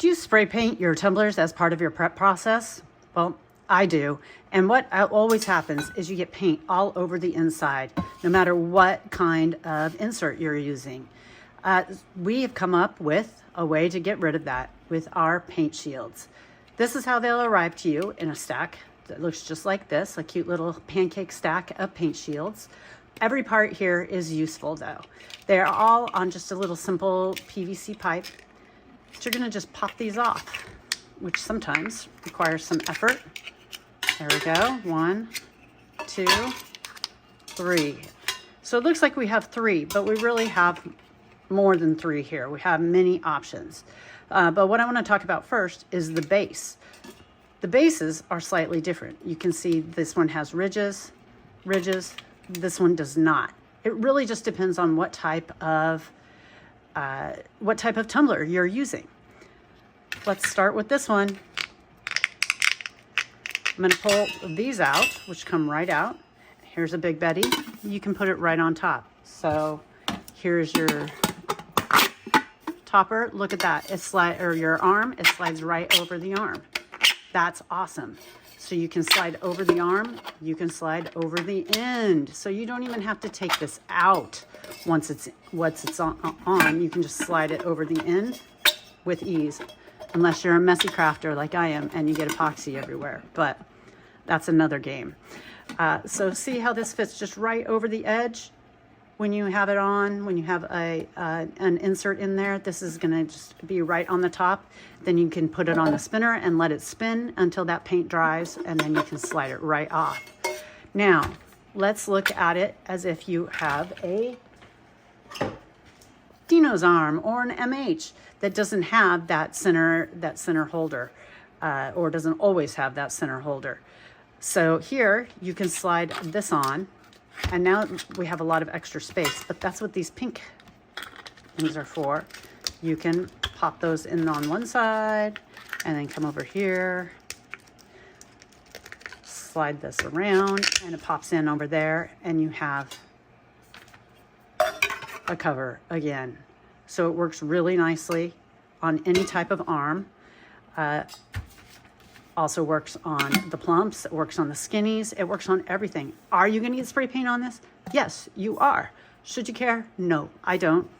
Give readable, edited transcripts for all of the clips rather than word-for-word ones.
Do you spray paint your tumblers as part of your prep process? Well, I do. And what always happens is you get paint all over the inside, no matter what kind of insert you're using. We have come up with a way to get rid of that with our paint shields. This is how they'll arrive to you in a stack that looks just like this, a cute little pancake stack of paint shields. Every part here is useful though. They're all on just a little simple PVC pipe. You're gonna just pop these off, which sometimes requires some effort. There we go, 1, 2, 3. So it looks like we have 3, but we really have more than 3 here. We have many options. But what I wanna talk about first is the base. The bases are slightly different. You can see this one has ridges, this one does not. It really just depends on what type of tumbler you're using. Let's start with this one. I'm going to pull these out, which come right out. Here's a Big Betty. You can put it right on top. So here's your topper. Look at that. Your arm, it slides right over the arm. That's awesome. So you can slide over the arm, you can slide over the end. So you don't even have to take this out once it's on. You can just slide it over the end with ease, unless you're a messy crafter like I am and you get epoxy everywhere, but that's another game. So see how this fits just right over the edge when you have it on, when you have an insert in there. This is gonna just be right on the top. Then you can put it on the spinner and let it spin until that paint dries, and then you can slide it right off. Now, let's look at it as if you have a Dino's arm or an MH that doesn't have that center holder, or doesn't always have that center holder. So here you can slide this on, and now we have a lot of extra space, but that's what these pink things are for. You can pop those in on one side and then come over here, slide this around, and it pops in over there, and you have a cover again. So it works really nicely on any type of arm. Also works on the plumps, it works on the skinnies, it works on everything. Are you gonna get spray paint on this? Yes, you are. Should you care? No, I don't.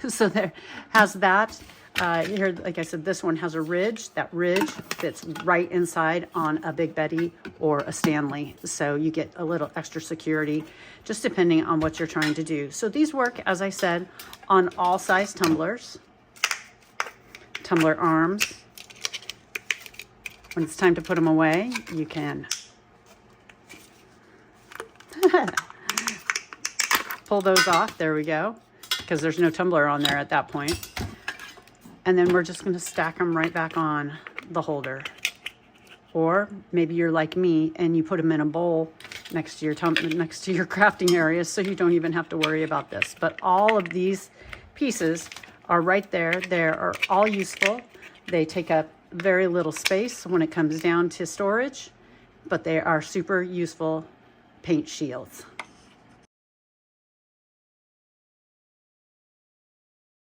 So there has that. Here, like I said, this one has a ridge. That ridge fits right inside on a Big Betty or a Stanley. So you get a little extra security, just depending on what you're trying to do. So these work, as I said, on all size tumblers, tumbler arms. When it's time to put them away, you can pull those off. There we go, because there's no tumbler on there at that point. And then we're just going to stack them right back on the holder. Or maybe you're like me and you put them in a bowl next to your crafting area, so you don't even have to worry about this. But all of these pieces are right there. They are all useful. They take up very little space when it comes down to storage, but they are super useful paint shields.